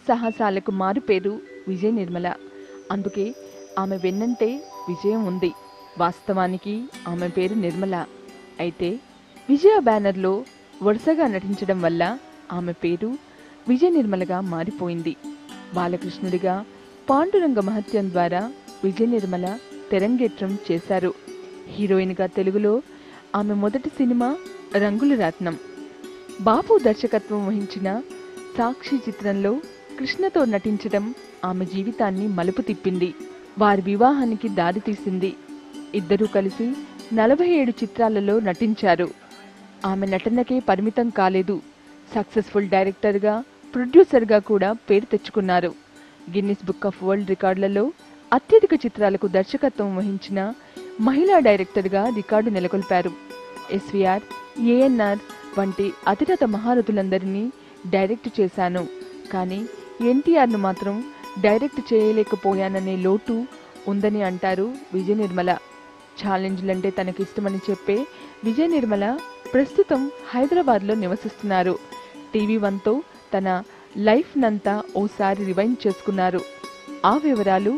సాహసాలకు మారుపేరు విజయ నిర్మల. అందుకే ఆమె వెన్నంటే విజయం ఉంది. వాస్తవానికి ఆమె పేరు నిర్మల. అయితే విజయ బ్యానర్లో వరుసగా నటించడం వల్ల ఆమె పేరు విజయ నిర్మలగా మారిపోయింది. బాలకృష్ణుడిగా పాండురంగ మహత్యం ద్వారా విజయ నిర్మల తెరంగేట్రం చేశారు. హీరోయిన్గా తెలుగులో ఆమె మొదటి సినిమా రంగుల రత్నం. బాపు దర్శకత్వం వహించిన సాక్షి చిత్రంలో కృష్ణతో నటించడం ఆమె జీవితాన్ని మలుపు తిప్పింది. వారి వివాహానికి దారితీసింది. ఇద్దరూ కలిసి 47 చిత్రాలలో నటించారు. ఆమె నటనకే పరిమితం కాలేదు. సక్సెస్ఫుల్ డైరెక్టర్గా, ప్రొడ్యూసర్గా కూడా పేరు తెచ్చుకున్నారు. గిన్నిస్ బుక్ ఆఫ్ వరల్డ్ రికార్డులలో అత్యధిక చిత్రాలకు దర్శకత్వం వహించిన మహిళా డైరెక్టర్గా రికార్డు నెలకొల్పారు. ఎస్వీఆర్, ఏఎన్ఆర్ వంటి అతిరథ మహారథులందరినీ డైరెక్ట్ చేశాను, కానీ ఎన్టీఆర్ను మాత్రం డైరెక్ట్ చేయలేకపోయాననే లోటు ఉందని అంటారు విజయ నిర్మల. ఛాలెంజ్లంటే తనకిష్టమని చెప్పే విజయ నిర్మల ప్రస్తుతం హైదరాబాద్లో నివసిస్తున్నారు. టీవీ1తో తన లైఫ్ నంతా ఓసారి రివైండ్ చేసుకున్నారు. ఆ వివరాలు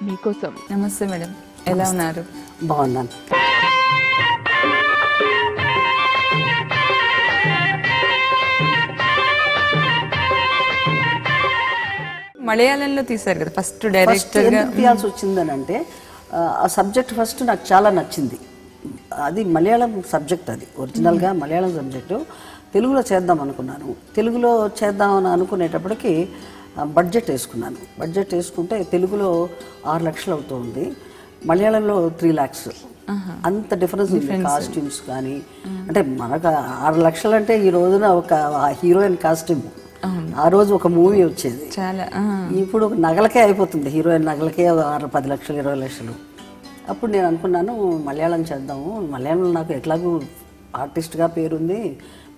మీకోసం. నమస్తే మేడం, ఎలా ఉన్నారు? బాగున్నాను. మలయాళంలో తీశారు కదా ఫస్ట్ డైరెక్టర్గా. తీయాల్సి వచ్చిందని అంటే ఆ సబ్జెక్ట్ ఫస్ట్ నాకు చాలా నచ్చింది. అది మలయాళం సబ్జెక్ట్, అది ఒరిజినల్గా మలయాళం సబ్జెక్టు. తెలుగులో చేద్దాం అనుకున్నాను. తెలుగులో చేద్దామని అనుకునేటప్పటికి బడ్జెట్ వేసుకున్నాను. బడ్జెట్ వేసుకుంటే తెలుగులో 6 లక్షలు అవుతుంది, మలయాళంలో 3 lakhs. అంత డిఫరెన్స్ ఉంది. కాస్ట్యూమ్స్ కానీ అంటే మనకు 6 లక్షలు అంటే ఈ రోజున ఒక హీరోయిన్ కాస్ట్యూమ్, ఆ రోజు ఒక మూవీ వచ్చేది. చాలా ఇప్పుడు నగలకే అయిపోతుంది, హీరోయిన్ నగలకే 10 లక్షలు 20 లక్షలు. అప్పుడు నేను అనుకున్నాను మలయాళం చేద్దాము. మలయాళంలో నాకు ఎట్లాగూ ఆర్టిస్ట్గా పేరుంది,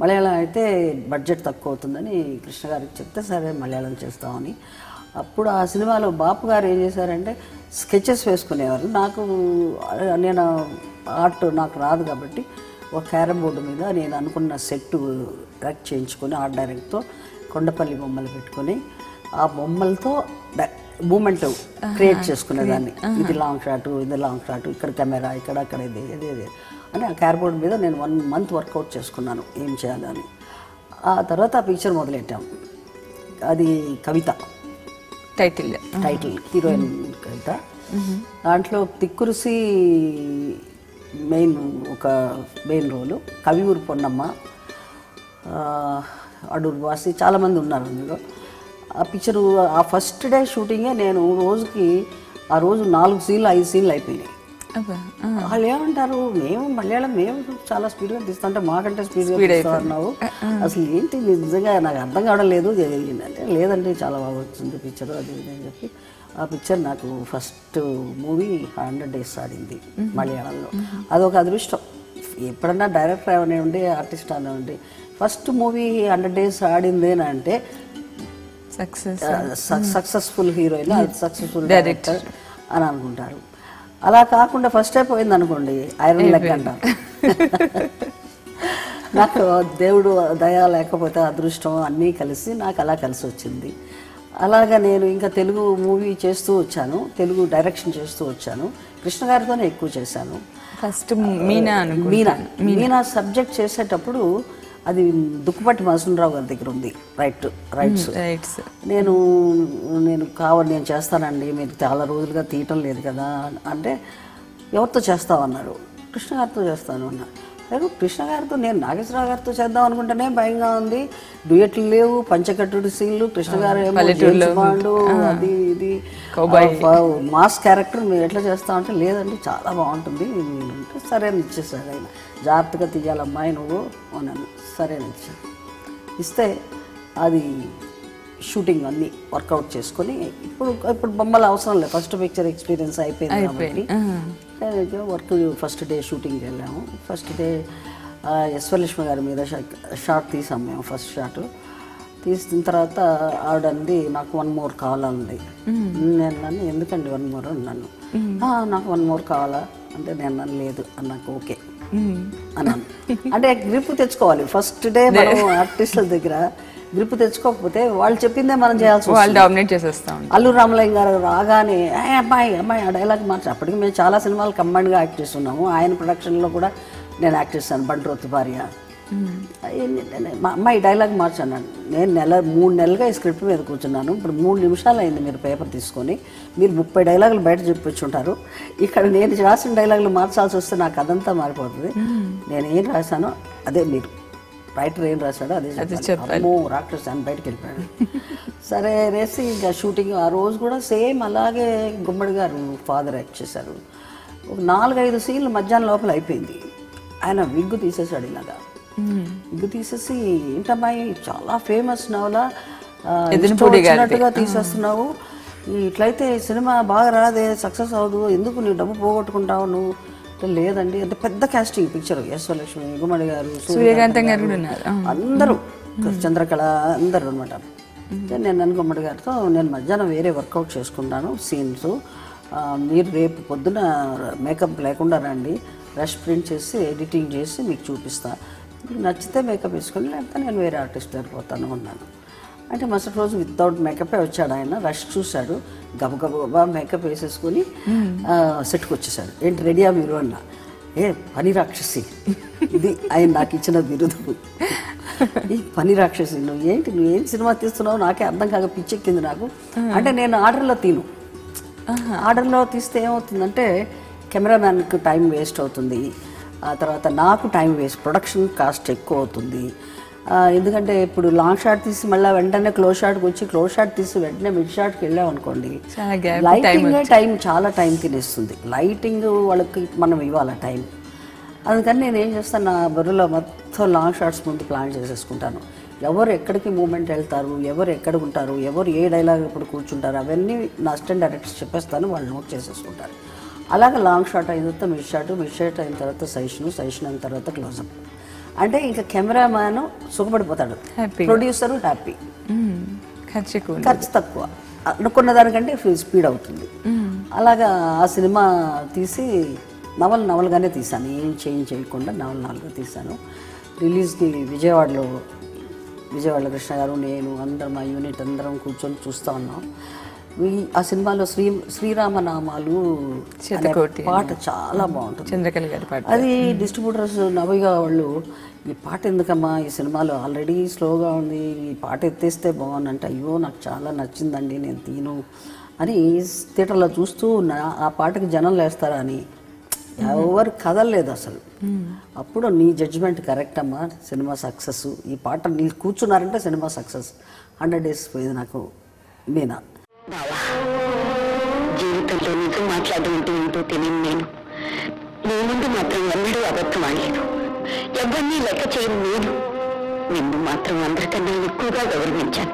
మలయాళం అయితే బడ్జెట్ తక్కువ అవుతుందని కృష్ణ గారికి చెప్తే సరే మలయాళం చేస్తామని. అప్పుడు ఆ సినిమాలో బాపు గారు ఏం చేశారంటే స్కెచెస్ వేసుకునేవారు. నేను ఆర్ట్ నాకు రాదు కాబట్టి ఒక క్యారమ్ బోర్డు మీద నేను అనుకున్న సెట్ యాక్ట్ చేయించుకొని ఆర్ట్ డైరెక్ట్తో కొండపల్లి బొమ్మలు పెట్టుకొని ఆ బొమ్మలతో మూమెంట్ క్రియేట్ చేసుకునేదాన్ని. ఇది లాంగ్ షాట్, ఇది లాంగ్ షాట్, ఇక్కడ కెమెరా, ఇక్కడ అక్కడ ఇది అని ఆ క్యారమ్ బోర్డు మీద నేను 1 month వర్కౌట్ చేసుకున్నాను ఏం చేయాలని. ఆ తర్వాత ఆ పిక్చర్ మొదలెట్టాం. అది కవిత టైటిల్ హీరోయిన్ కవిత. దాంట్లో తిక్కురుసి ఒక మెయిన్ రోలు, కవియూరు పొన్నమ్మ, అడూరు వాసి, చాలామంది ఉన్నారు అందులో. ఆ పిక్చరు ఆ ఫస్ట్ డే షూటింగే నేను ఆ రోజు 4 సీన్లు 5 సీన్లు అయిపోయినాయి. వాళ్ళు ఏమంటారు, మేము చాలా స్పీడ్గా తీస్తుంటే మాకంటే స్పీడ్గా తీస్తున్నావు, అసలు ఏంటి నిజంగా నాకు అర్థం కావడం లేదు అంటే లేదంటే చాలా బాగా వచ్చింది పిక్చర్ అది అని చెప్పి. ఆ పిక్చర్ నాకు ఫస్ట్ మూవీ 100 days ఆడింది మలయాళంలో. అదొక అదృష్టం. ఎప్పుడన్నా డైరెక్టర్ అవనివ్వండి, ఆర్టిస్ట్ అవనివ్వండి, ఫస్ట్ మూవీ 100 days ఆడిందేనంటే సక్సెస్ఫుల్ హీరోయిన్, సక్సెస్ఫుల్ డైరెక్టర్ అని అనుకుంటారు. అలా కాకుండా ఫస్ట్ అయిపోయింది అనుకోండి ఐరన్ లెగ్ అంటారు. నాకు దేవుడు దయ లేకపోతే అదృష్టం అన్నీ కలిసి నాకు అలా కలిసి వచ్చింది. అలాగా నేను ఇంకా తెలుగు మూవీ చేస్తూ వచ్చాను, తెలుగు డైరెక్షన్ చేస్తూ వచ్చాను. కృష్ణ గారితోనే ఎక్కువ చేశాను. ఫస్ట్ మీనా సబ్జెక్ట్ చేసేటప్పుడు అది దుక్కుపట్టి మసూనరావు గారి దగ్గర ఉంది రైట్స్. నేను చేస్తానండి, మీరు చాలా రోజులుగా తీయటం లేదు కదా అంటే, ఎవరితో చేస్తామన్నారు. కృష్ణ గారితో చేస్తాను అన్నా. కృష్ణ గారితో నేను నాగేశ్వరరావు గారితో చేద్దాం అనుకుంటేనే భయంగా ఉంది. డ్యూయట్లు లేవు, పంచకట్టుడు సీన్లు, కృష్ణ గారు అది ఇది మాస్ క్యారెక్టర్ మీరు ఎట్లా చేస్తామంటే లేదండి చాలా బాగుంటుంది అంటే సరే అని ఇచ్చేసాడు ఆయన. జాగ్రత్తగా తీయాలమ్మాయి నువ్వు అన్నాను. సరే అని ఇస్తే అది షూటింగ్ అన్నీ వర్కౌట్ చేసుకొని ఇప్పుడు బొమ్మలు అవసరం లేదు, ఫస్ట్ పిక్చర్ ఎక్స్పీరియన్స్ అయిపోయింది కాబట్టి వర్క్. ఫస్ట్ డే షూటింగ్కి వెళ్ళాము. ఫస్ట్ డే యశ్వలక్ష్మి గారి మీద షాట్ తీసాము మేము. ఫస్ట్ షాట్ తీసిన తర్వాత ఆవిడంది నాకు 1 more కావాలంది. నేను ఎందుకండి 1 more అన్నాను. నాకు 1 more కావాలా అంటే నేను లేదు నాకు ఓకే అన్నాను. అంటే గ్రిప్ తెచ్చుకోవాలి ఫస్ట్ డే మనం ఆర్టిస్టుల దగ్గర. గ్రిప్ తెచ్చుకోకపోతే వాళ్ళు చెప్పిందే మనం చేయాల్సి వాళ్ళు వస్తుంది. డామినేట్ చేసేస్తా ఉంటారు. అల్లు రామలింగ గారు రాగానే అమ్మాయి అమ్మాయి ఆ డైలాగ్ మార్చి అప్పటికి మేము చాలా సినిమాలు కంబైన్డ్గా యాక్ట్ చేస్తున్నాము. ఆయన ప్రొడక్షన్లో కూడా నేను యాక్ట్ చేస్తాను. బంట్రోతు భార్య మా అమ్మాయి డైలాగ్ మార్చన్నాడు. నేను 3 నెలలుగా ఈ స్క్రిప్ట్ మీద కూర్చున్నాను. ఇప్పుడు 3 నిమిషాలు అయింది మీరు పేపర్ తీసుకొని. మీరు 30 డైలాగులు బయట చెప్పించుంటారు. ఇక్కడ నేను రాసిన డైలాగులు మార్చాల్సి వస్తే నాకు అదంతా మారిపోతుంది. నేను ఏం రాశానో అదే మీరు రైటర్ ఏం రాశాడో అదే చెప్పాలి. అమ్మో రాక్షస్ అని బయటకు వెళ్ళిపోయాడు. సరే రేసి ఇంకా షూటింగ్ ఆ రోజు కూడా సేమ్ అలాగే గుమ్మడి గారు ఫాదర్ యాక్ట్ చేశారు. ఒక 4-5 సీన్లు మధ్యాహ్నం లోపల అయిపోయింది. ఆయన విగ్గు తీసేశాడు ఇలాగా. విగ్గు తీసేసి ఏంటమ్మాయి చాలా ఫేమస్ నవల వచ్చినట్టుగా తీసేస్తున్నావు, ఇట్లయితే సినిమా బాగా రాదే, సక్సెస్ అవ్వదు, ఎందుకు నీ డబ్బు పోగొట్టుకుంటావు నువ్వు? లేదండి అంటే పెద్ద కాస్టింగ్ పిక్చర్. యశ్వలక్ష్మి, గుమ్మడి గారు, సూర్యకాంతం గారు అందరూ, చంద్రకళ అందరూ అనమాట. నేను గుమ్మడి గారితో నేను మధ్యాహ్నం వేరే వర్కౌట్ చేసుకుంటాను సీన్స్, మీరు రేపు పొద్దున మేకప్ లేకుండా రండి, రష్ ప్రింట్ చేసి ఎడిటింగ్ చేసి మీకు చూపిస్తా, మీకు నచ్చితే మేకప్ వేసుకొని లేకపోతే నేను వేరే ఆర్టిస్ట్ దగ్గర పోతాను అన్నాను. అంటే మరుసటి రోజు వితౌట్ మేకపే వచ్చాడు ఆయన. రష్ చూశాడు, గబగబా మేకప్ వేసేసుకొని సెట్కి వచ్చేసాడు. ఏంటి రెడీయా మీరు అన్న? పని రాక్షసి, ఇది ఆయన నాకు ఇచ్చిన బిరుదు. ఈ పని రాక్షసి నువ్వు ఏం సినిమా తీస్తున్నావు నాకే అర్థం కాక పిచ్చెక్కింది నాకు. అంటే నేను ఆర్డర్లో తీను. ఆర్డర్లో తీస్తే ఏమవుతుందంటే కెమెరామ్యాన్కి టైం వేస్ట్ అవుతుంది, ఆ తర్వాత నాకు టైం వేస్ట్, ప్రొడక్షన్ కాస్ట్ ఎక్కువ అవుతుంది. ఎందుకంటే ఇప్పుడు లాంగ్ షాట్ తీసి మళ్ళీ వెంటనే క్లోజ్ షాట్కి వచ్చి క్లోజ్ షాట్ తీసి వెంటనే మిడ్ షాట్కి వెళ్ళామనుకోండి, లైటింగ్ టైం చాలా టైం తినేస్తుంది. లైటింగ్ వాళ్ళకి మనం ఇవ్వాలి టైం. అందుకని నేను ఏం చేస్తాను, నా బుర్రలో మొత్తం లాంగ్ షాట్స్ ముందు ప్లాన్ చేసేసుకుంటాను. ఎవరు ఎక్కడికి మూమెంట్ వెళ్తారు, ఎవరు ఎక్కడ ఉంటారు, ఎవరు ఏ డైలాగ్ ఎప్పుడు కూర్చుంటారు, అవన్నీ నా అసిస్టెంట్ డైరెక్టర్స్ చెప్పేస్తాను, వాళ్ళు నోట్ చేసేసుకుంటారు. అలాగే లాంగ్ షాట్ అయిన తర్వాత మిడ్ షాట్ అయిన తర్వాత సజెషన్ అయిన తర్వాత క్లోజప్. అంటే ఇంకా కెమెరామ్యాన్ సుఖపడిపోతాడు, ప్రొడ్యూసరు హ్యాపీ, ఖర్చు తక్కువ, అనుకున్న దానికంటే స్పీడ్ అవుతుంది. అలాగా ఆ సినిమా తీసి నవలుగానే తీశాను, ఏం చేంజ్ చేయకుండా నవలుగా తీశాను. రిలీజ్కి విజయవాడలో కృష్ణ గారు, నేను, అందరం మా యూనిట్ అందరం కూర్చొని చూస్తూ ఉన్నాం. ఆ సినిమాలో శ్రీరామనామాలు పాట చాలా బాగుంటుంది, చంద్రకళ గారి పాట. అది డిస్ట్రిబ్యూటర్స్ నవ్వుగా వాళ్ళు, ఈ పాట ఎందుకమ్మా ఈ సినిమాలో ఆల్రెడీ స్లోగా ఉంది, ఈ పాట ఎత్తేస్తే బాగుందంటే, అయ్యో నాకు చాలా నచ్చిందండి నేను తీను అని థియేటర్లో చూస్తూ ఆ పాటకి జనం లేస్తారా అని ఎవరు కదలలేదు అసలు. అప్పుడు నీ జడ్జిమెంట్ కరెక్ట్ అమ్మా, సినిమా సక్సెస్, ఈ పాట నీ కూర్చున్నారంటే సినిమా సక్సెస్. 100 days పోయింది నాకు మీనా. జీవితంలో నిజం మాట్లాడడం ఏంటో తెలియదు నేను. నీ ముందు మాత్రం ఎన్నడూ అబద్ధం ఆడలేదు, ఎవరినీ లెక్క చేయను నేను. నిన్ను మాత్రం అందరికన్నా ఎక్కువగా గౌరవించాను.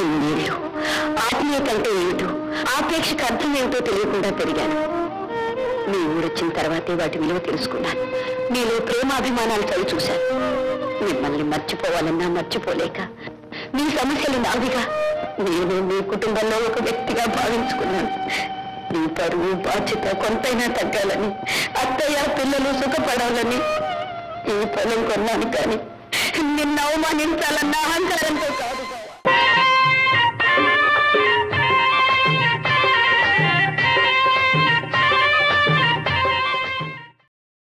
ఇన్నేళ్ళు ఆత్మీయత అంటే ఏమిటో, ఆపేక్షకు అర్థం ఏమిటో తెలియకుండా పెరిగాను. నీ ఊరొచ్చిన తర్వాతే వాటి విలువ తెలుసుకున్నాను. నీలో ప్రేమాభిమానాలు చవి చూశాను. మిమ్మల్ని మర్చిపోవాలన్నా మర్చిపోలేక నీ సమస్యలు నావిగా నేను మీ కుటుంబంలో ఒక వ్యక్తిగా భావించుకున్నాను. నీ పరువు బాధ్యత కొంతైనా తగ్గాలని, అత్తయ్య పిల్లలు సుఖపడాలని ఈ పొలం కొన్నాను. కానీ నిన్ను అవమానించాలన్న అహంకారంతో కాదు.